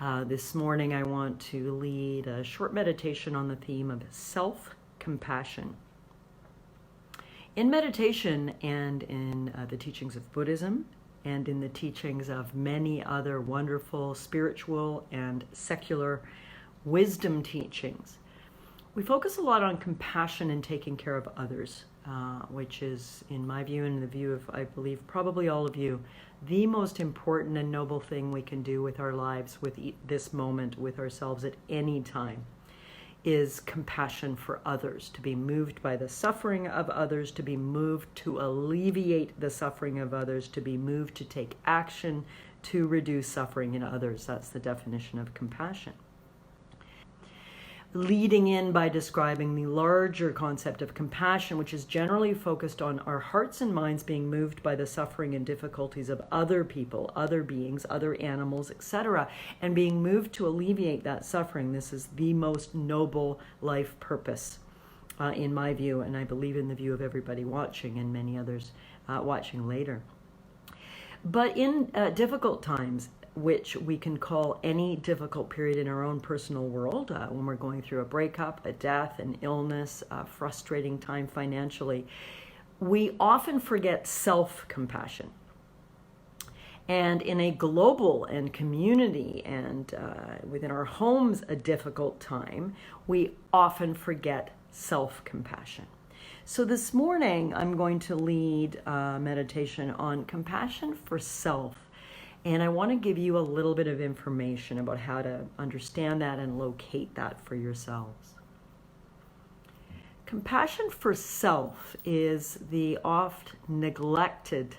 This morning I want to lead a short meditation on the theme of self-compassion. In meditation and in the teachings of Buddhism and in the teachings of many other wonderful spiritual and secular wisdom teachings, we focus a lot on compassion and taking care of others, which is, in my view and the view of, I believe, probably all of you, the most important and noble thing we can do with our lives, with this moment, with ourselves at any time, is compassion for others, to be moved by the suffering of others, to be moved to alleviate the suffering of others, to be moved to take action to reduce suffering in others. That's the definition of compassion. Leading in by describing the larger concept of compassion, which is generally focused on our hearts and minds being moved by the suffering and difficulties of other people, other beings, other animals, etc., and being moved to alleviate that suffering. This is the most noble life purpose, in my view, and I believe in the view of everybody watching and many others watching later. But in difficult times, which we can call any difficult period in our own personal world, when we're going through a breakup, a death, an illness, a frustrating time financially, we often forget self-compassion. And in a global and community and within our homes a difficult time, we often forget self-compassion. So this morning I'm going to lead a meditation on compassion for self. And I want to give you a little bit of information about how to understand that and locate that for yourselves. Compassion for self is the oft neglected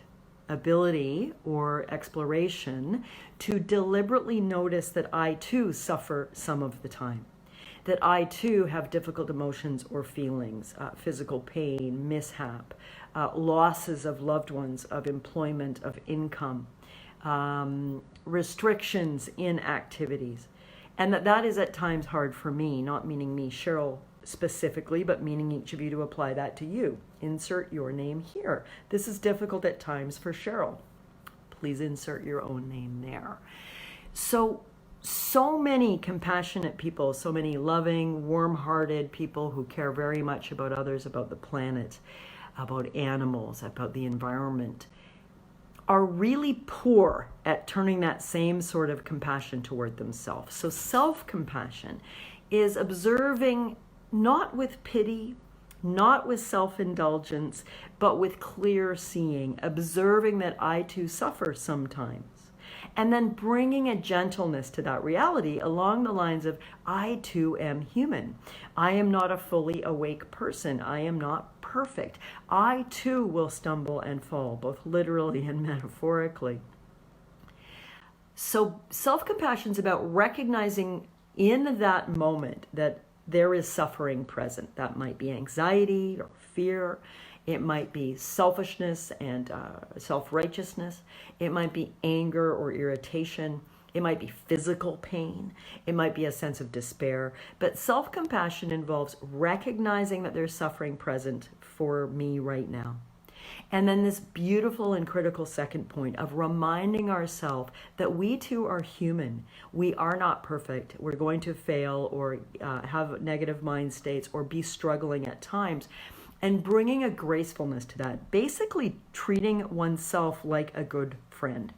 ability or exploration to deliberately notice that I too suffer some of the time, that I too have difficult emotions or feelings, physical pain, mishap, losses of loved ones, of employment, of income, restrictions in activities, and that is at times hard for me, not meaning me, Cheryl, specifically, but meaning each of you to apply that to you. Insert your name here. This is difficult at times for Cheryl. Please insert your own name there. So many compassionate people, so many loving, warm-hearted people who care very much about others, about the planet, about animals, about the environment, are really poor at turning that same sort of compassion toward themselves. So self-compassion is observing, not with pity, not with self-indulgence, but with clear seeing, observing that I too suffer sometimes. And then bringing a gentleness to that reality along the lines of, I too am human. I am not a fully awake person. I am not perfect. I too will stumble and fall, both literally and metaphorically. So self-compassion is about recognizing in that moment that there is suffering present. That might be anxiety or fear. It might be selfishness and self-righteousness. It might be anger or irritation. It might be physical pain. It might be a sense of despair. But self-compassion involves recognizing that there's suffering present for me right now. And then this beautiful and critical second point of reminding ourselves that we too are human. We are not perfect. We're going to fail or have negative mind states or be struggling at times. And bringing a gracefulness to that, basically treating oneself like a good friend,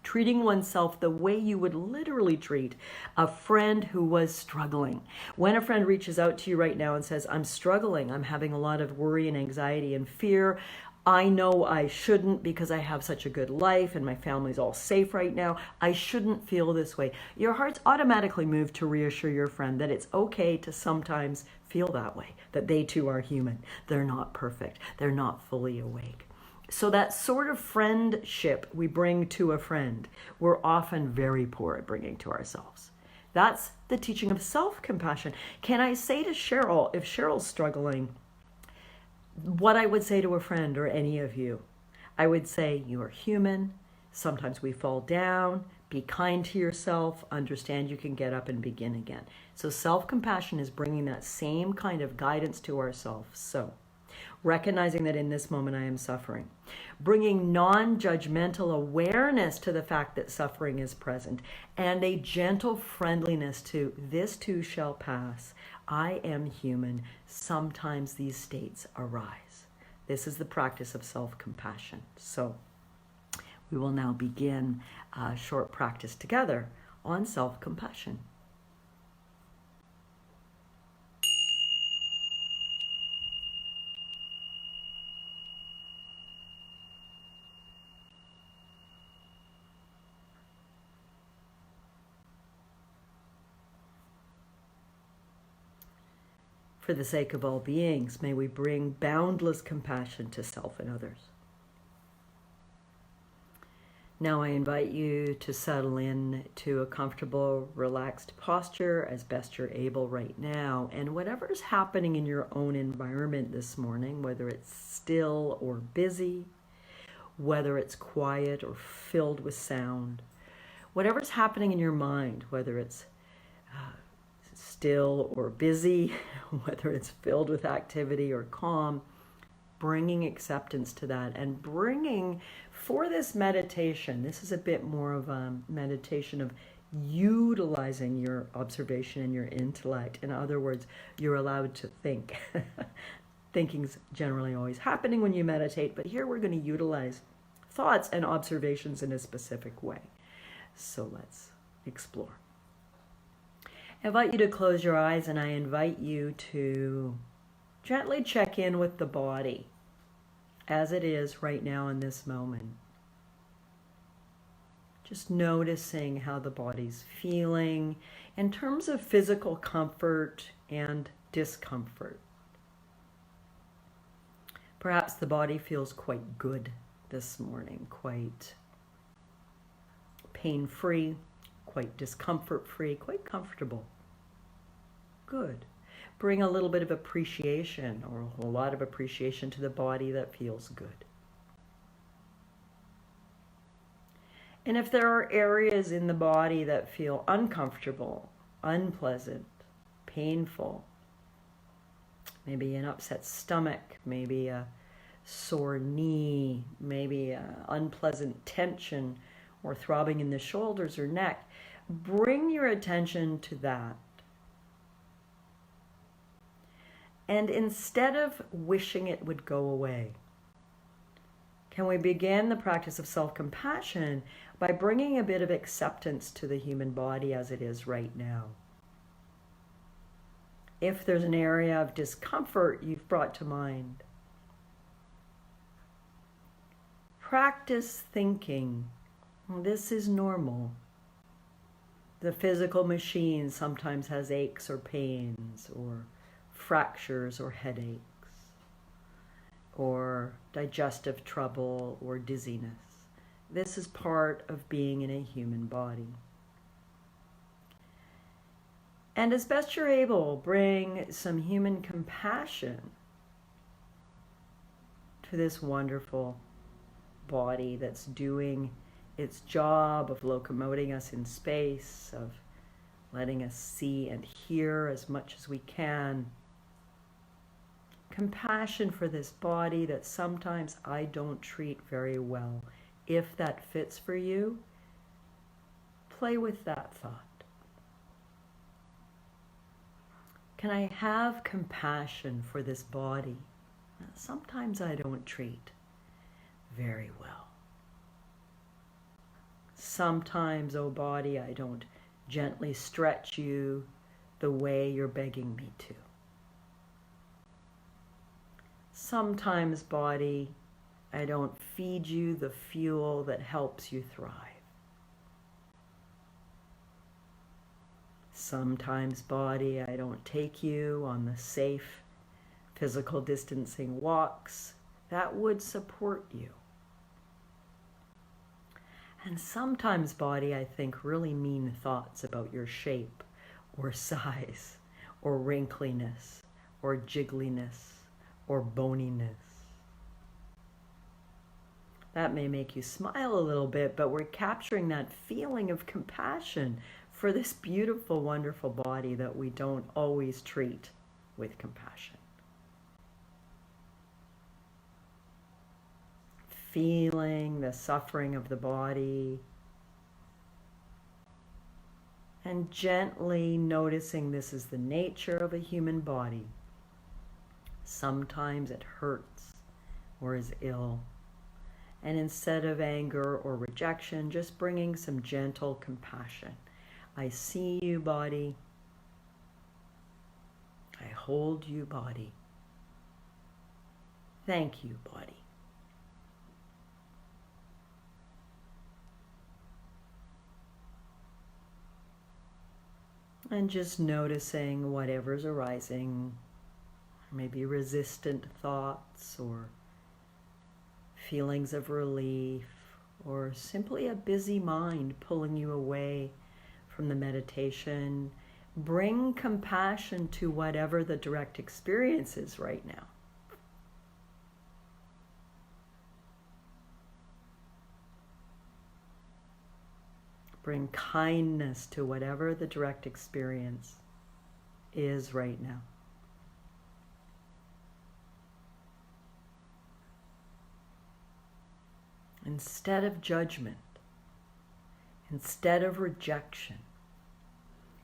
treating oneself the way you would literally treat a friend who was struggling. When a friend reaches out to you right now and says, I'm struggling, I'm having a lot of worry and anxiety and fear, I know I shouldn't because I have such a good life and my family's all safe right now. I shouldn't feel this way. Your heart's automatically moved to reassure your friend that it's okay to sometimes feel that way, that they too are human. They're not perfect. They're not fully awake. So that sort of friendship we bring to a friend, we're often very poor at bringing to ourselves. That's the teaching of self-compassion. Can I say to Cheryl, if Cheryl's struggling, what I would say to a friend or any of you, I would say, you are human. Sometimes we fall down. Be kind to yourself. Understand you can get up and begin again. So self-compassion is bringing that same kind of guidance to ourselves. So recognizing that in this moment I am suffering, bringing non-judgmental awareness to the fact that suffering is present, and a gentle friendliness to this too shall pass. I am human. Sometimes these states arise. This is the practice of self-compassion. So we will now begin a short practice together on self-compassion. For the sake of all beings, may we bring boundless compassion to self and others. Now I invite you to settle in to a comfortable, relaxed posture as best you're able right now. And whatever is happening in your own environment this morning, whether it's still or busy, whether it's quiet or filled with sound, whatever's happening in your mind, whether it's still or busy, whether it's filled with activity or calm, bringing acceptance to that and bringing for this meditation, this is a bit more of a meditation of utilizing your observation and your intellect. In other words, you're allowed to think. Thinking's generally always happening when you meditate, but here we're going to utilize thoughts and observations in a specific way. So let's explore. I invite you to close your eyes, and I invite you to gently check in with the body as it is right now in this moment. Just noticing how the body's feeling in terms of physical comfort and discomfort. Perhaps the body feels quite good this morning, quite pain-free, quite discomfort-free, quite comfortable. Good. Bring a little bit of appreciation or a lot of appreciation to the body that feels good. And if there are areas in the body that feel uncomfortable, unpleasant, painful, maybe an upset stomach, maybe a sore knee, maybe an unpleasant tension or throbbing in the shoulders or neck, bring your attention to that. And instead of wishing it would go away, can we begin the practice of self-compassion by bringing a bit of acceptance to the human body as it is right now? If there's an area of discomfort you've brought to mind, practice thinking, this is normal. The physical machine sometimes has aches or pains or fractures or headaches or digestive trouble or dizziness. This is part of being in a human body. And as best you're able, bring some human compassion to this wonderful body that's doing its job of locomoting us in space, of letting us see and hear as much as we can. Compassion for this body that sometimes I don't treat very well. If that fits for you, play with that thought. Can I have compassion for this body that sometimes I don't treat very well? Sometimes, oh body, I don't gently stretch you the way you're begging me to. Sometimes, body, I don't feed you the fuel that helps you thrive. Sometimes, body, I don't take you on the safe physical distancing walks that would support you. And sometimes, body, I think really mean thoughts about your shape or size or wrinkliness or jiggliness or boniness. That may make you smile a little bit, but we're capturing that feeling of compassion for this beautiful, wonderful body that we don't always treat with compassion. feeling the suffering of the body, and gently noticing this is the nature of a human body. Sometimes it hurts or is ill. And instead of anger or rejection, just bringing some gentle compassion. I see you, body. I hold you, body. Thank you, body. And just noticing whatever's arising, maybe resistant thoughts or feelings of relief, or simply a busy mind pulling you away from the meditation. Bring compassion to whatever the direct experience is right now. Bring kindness to whatever the direct experience is right now. Instead of judgment, instead of rejection,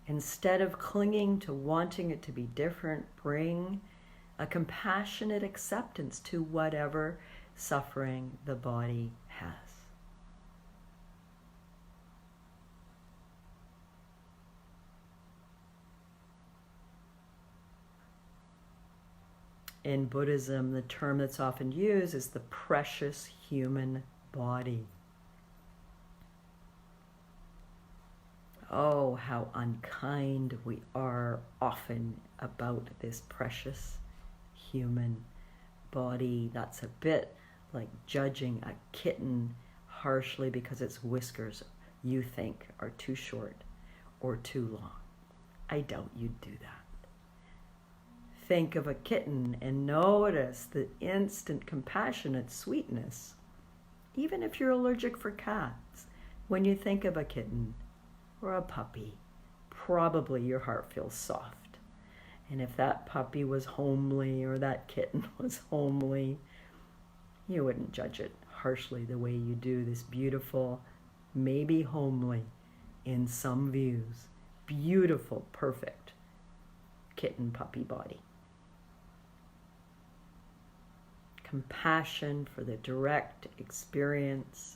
instead of clinging to wanting it to be different, bring a compassionate acceptance to whatever suffering the body has. In Buddhism, the term that's often used is the precious human body. Oh, how unkind we are often about this precious human body. That's a bit like judging a kitten harshly because its whiskers you think are too short or too long. I doubt you'd do that. Think of a kitten and notice the instant compassionate sweetness, even if you're allergic for cats. When you think of a kitten or a puppy, probably your heart feels soft. And if that puppy was homely or that kitten was homely, you wouldn't judge it harshly the way you do this beautiful, maybe homely, in some views, beautiful, perfect kitten puppy body. Compassion for the direct experience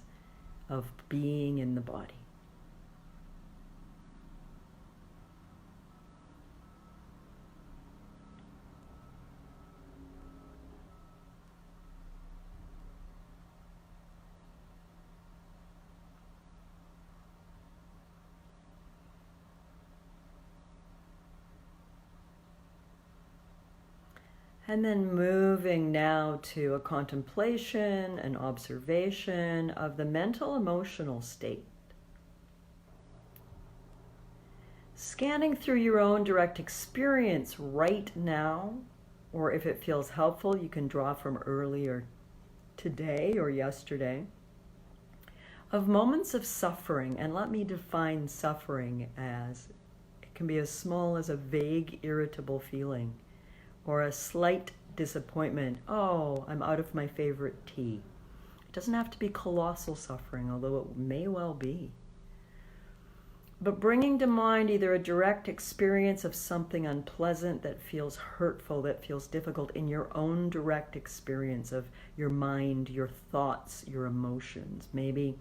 of being in the body. And then moving now to a contemplation, an observation of the mental emotional state. Scanning through your own direct experience right now, or if it feels helpful, you can draw from earlier today or yesterday, of moments of suffering. And let me define suffering as, it can be as small as a vague, irritable feeling, or a slight disappointment. Oh, I'm out of my favorite tea. It doesn't have to be colossal suffering, although it may well be. But bringing to mind either a direct experience of something unpleasant that feels hurtful, that feels difficult in your own direct experience of your mind, your thoughts, your emotions, maybe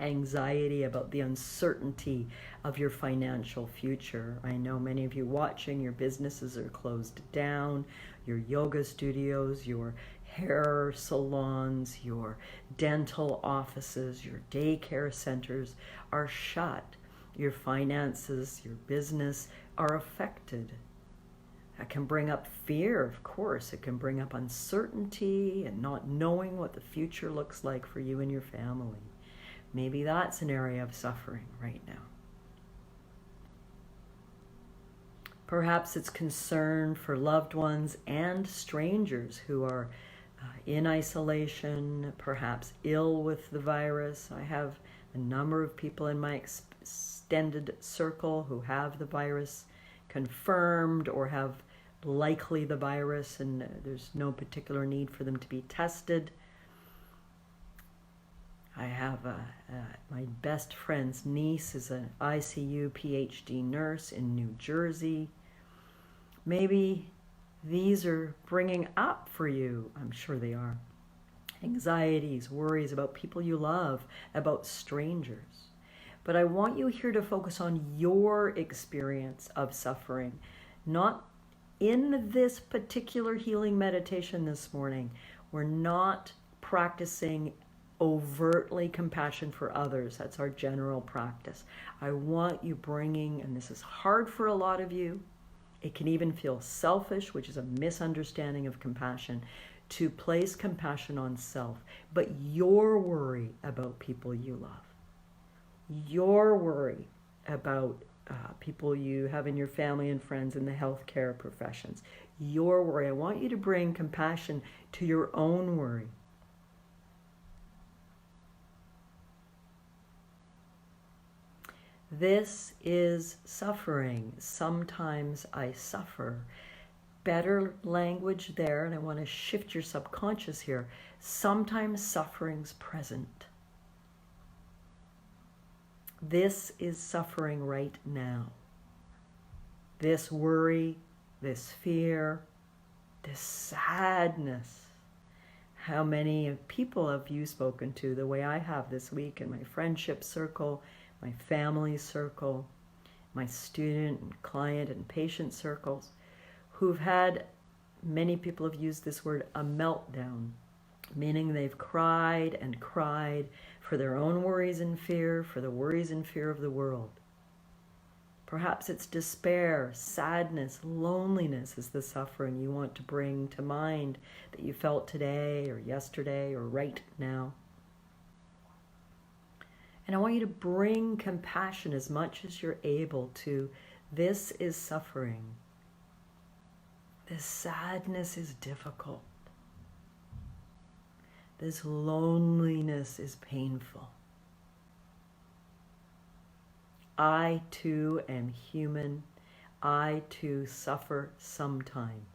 anxiety about the uncertainty of your financial future. I know many of you watching, your businesses are closed down, your yoga studios, your hair salons, your dental offices, your daycare centers are shut. Your finances, your business are affected. That can bring up fear, of course. It can bring up uncertainty and not knowing what the future looks like for you and your family. Maybe that's an area of suffering right now. Perhaps it's concern for loved ones and strangers who are in isolation, perhaps ill with the virus. I have a number of people in my extended circle who have the virus confirmed or have likely the virus, and there's no particular need for them to be tested. I have my best friend's niece is an ICU PhD nurse in New Jersey. Maybe these are bringing up for you, I'm sure they are, anxieties, worries about people you love, about strangers. But I want you here to focus on your experience of suffering, not in this particular healing meditation this morning. We're not practicing overtly compassion for others. That's our general practice. I want you bringing, and this is hard for a lot of you, it can even feel selfish, which is a misunderstanding of compassion, to place compassion on self, but your worry about people you love, your worry about people you have in your family and friends in the healthcare professions, your worry. I want you to bring compassion to your own worry. This is suffering. Sometimes I suffer. Better language there, and I want to shift your subconscious here. Sometimes suffering's present. This is suffering right now. This worry, this fear, this sadness. How many people have you spoken to the way I have this week in my friendship circle, my family circle, my student and client and patient circles, who've had, many people have used this word, a meltdown, meaning they've cried and cried for their own worries and fear, for the worries and fear of the world. Perhaps it's despair, sadness, loneliness is the suffering you want to bring to mind that you felt today or yesterday or right now. And I want you to bring compassion as much as you're able to. This is suffering. This sadness is difficult. This loneliness is painful. I too am human. I too suffer sometimes.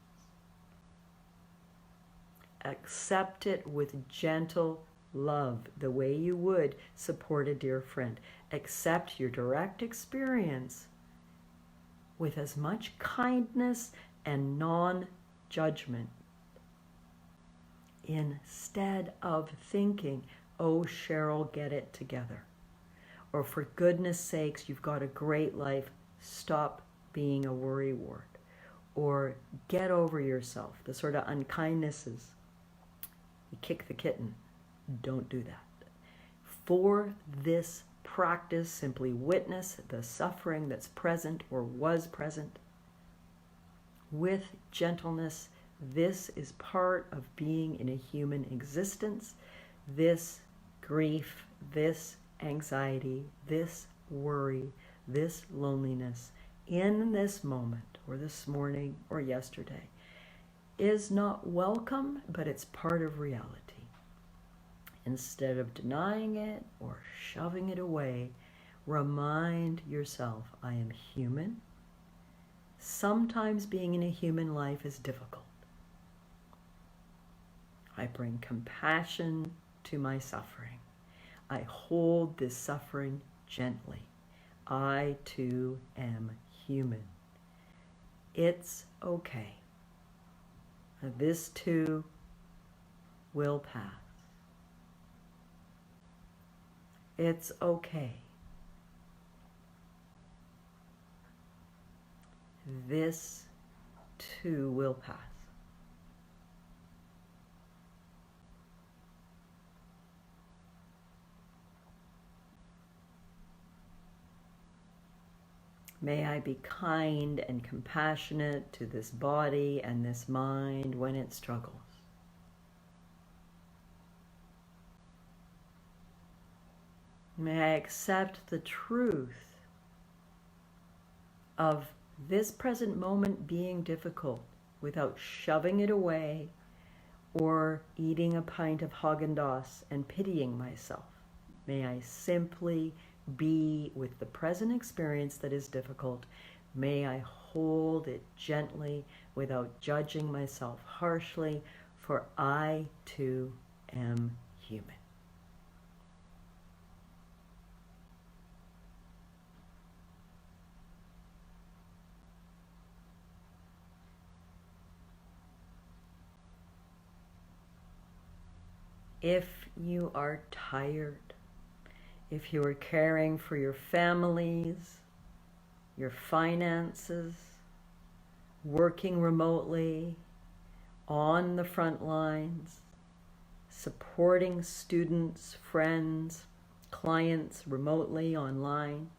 Accept it with gentle love, the way you would support a dear friend. Accept your direct experience with as much kindness and non-judgment, instead of thinking, oh, Cheryl, get it together. Or for goodness sakes, you've got a great life, stop being a worrywart. Or get over yourself, the sort of unkindnesses. You kick the kitten. Don't do that. For this practice, simply witness the suffering that's present or was present with gentleness. This is part of being in a human existence. This grief, this anxiety, this worry, this loneliness in this moment or this morning or yesterday is not welcome, but it's part of reality. Instead of denying it or shoving it away, remind yourself, I am human. Sometimes being in a human life is difficult. I bring compassion to my suffering. I hold this suffering gently. I too am human. It's okay. This too will pass. It's okay. This too will pass. May I be kind and compassionate to this body and this mind when it struggles. May I accept the truth of this present moment being difficult without shoving it away or eating a pint of Haagen-Dazs and pitying myself. May I simply be with the present experience that is difficult. May I hold it gently without judging myself harshly, for I too am human. If you are tired, if you are caring for your families, your finances, working remotely, on the front lines, supporting students, friends, clients remotely online,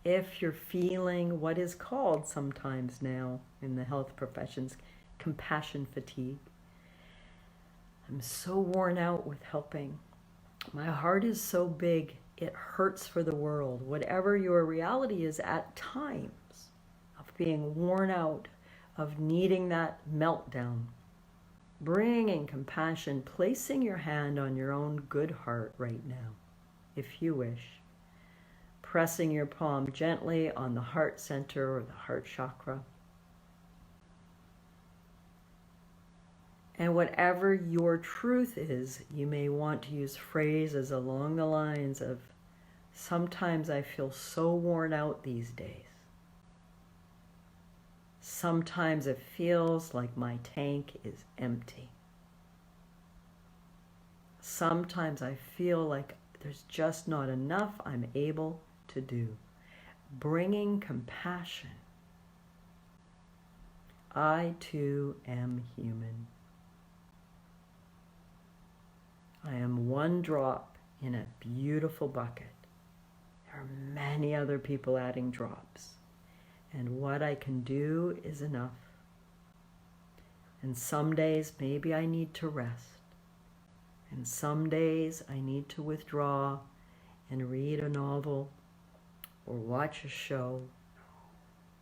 if you're feeling what is called sometimes now in the health professions, compassion fatigue. I'm so worn out with helping. My heart is so big, it hurts for the world. Whatever your reality is at times of being worn out, of needing that meltdown, bringing compassion, placing your hand on your own good heart right now, if you wish, pressing your palm gently on the heart center or the heart chakra. And whatever your truth is, you may want to use phrases along the lines of, sometimes I feel so worn out these days. Sometimes it feels like my tank is empty. Sometimes I feel like there's just not enough I'm able to do. Bringing compassion. I too am human. I am one drop in a beautiful bucket. There are many other people adding drops. And what I can do is enough. And some days maybe I need to rest. And some days I need to withdraw and read a novel or watch a show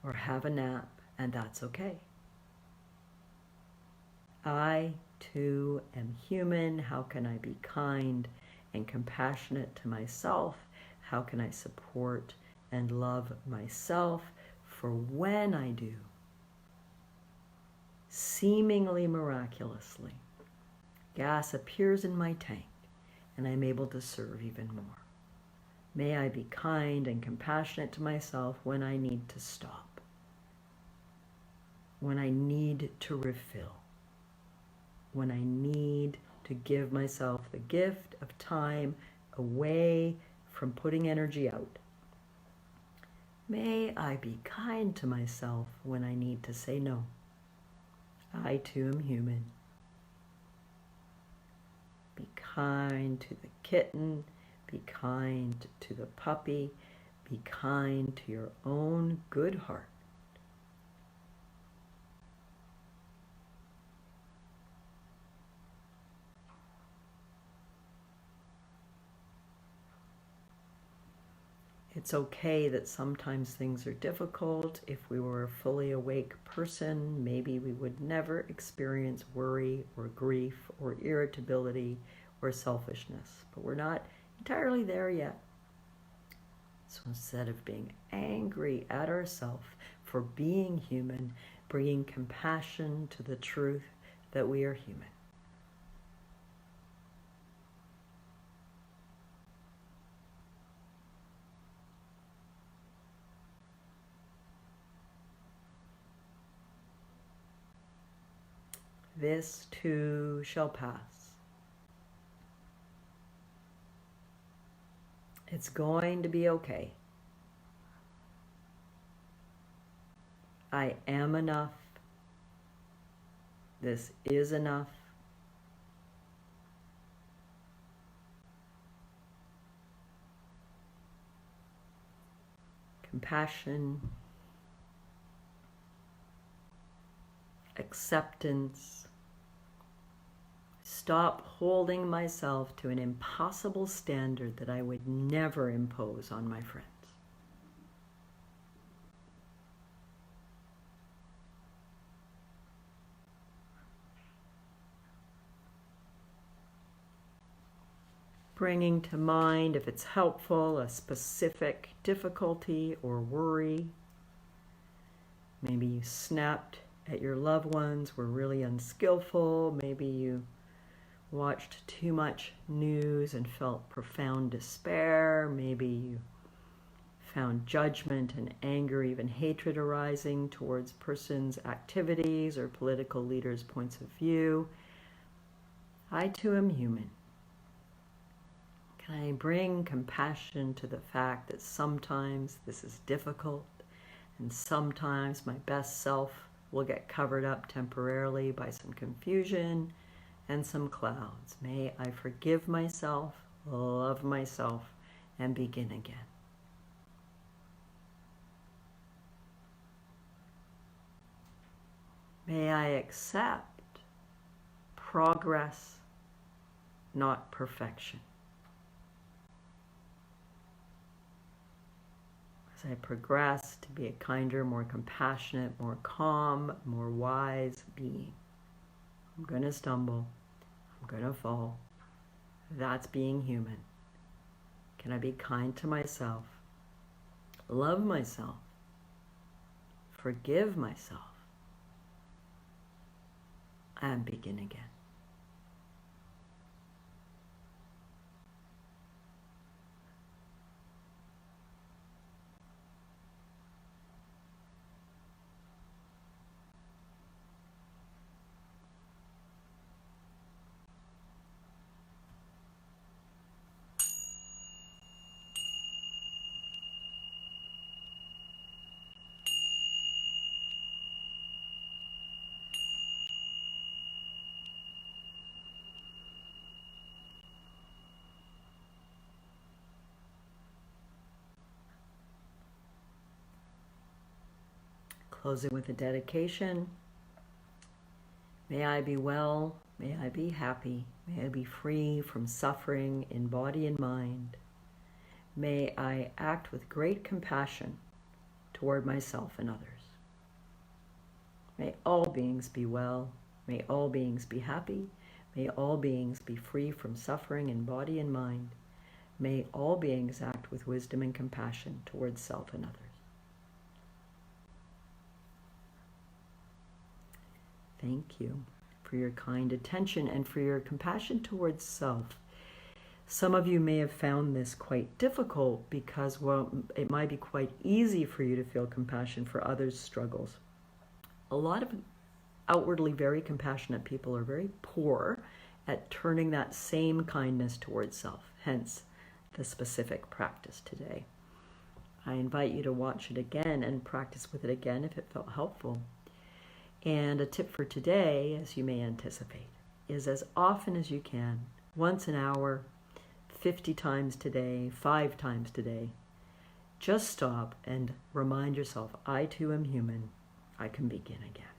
or have a nap, and that's okay. I too am human. How can I be kind and compassionate to myself? How can I support and love myself? For when I do, seemingly miraculously, gas appears in my tank and I'm able to serve even more. May I be kind and compassionate to myself when I need to stop, when I need to refill, when I need to give myself the gift of time away from putting energy out. May I be kind to myself when I need to say no. I too am human. Be kind to the kitten, be kind to the puppy, be kind to your own good heart. It's okay that sometimes things are difficult. If we were a fully awake person, maybe we would never experience worry or grief or irritability or selfishness. But we're not entirely there yet. So instead of being angry at ourselves for being human, bringing compassion to the truth that we are human. This too shall pass. It's going to be okay. I am enough. This is enough. Compassion, acceptance. Stop holding myself to an impossible standard that I would never impose on my friends. Bringing to mind, if it's helpful, a specific difficulty or worry. Maybe you snapped at your loved ones, were really unskillful. Maybe you watched too much news and felt profound despair. Maybe you found judgment and anger, even hatred arising towards persons' activities or political leaders' points of view. I too am human. Can I bring compassion to the fact that sometimes this is difficult and sometimes my best self will get covered up temporarily by some confusion and some clouds. May I forgive myself, love myself, and begin again. May I accept progress, not perfection. As I progress to be a kinder, more compassionate, more calm, more wise being. I'm going to stumble. I'm going to fall. That's being human. Can I be kind to myself? Love myself? Forgive myself? And begin again. Closing with a dedication. May I be well, may I be happy, may I be free from suffering in body and mind. May I act with great compassion toward myself and others. May all beings be well, may all beings be happy, may all beings be free from suffering in body and mind. May all beings act with wisdom and compassion towards self and others. Thank you for your kind attention and for your compassion towards self. Some of you may have found this quite difficult because, well, it might be quite easy for you to feel compassion for others' struggles. A lot of outwardly very compassionate people are very poor at turning that same kindness towards self, hence the specific practice today. I invite you to watch it again and practice with it again if it felt helpful. And a tip for today, as you may anticipate, is as often as you can, once an hour, 50 times today, 5 times today, just stop and remind yourself, I too am human, I can begin again.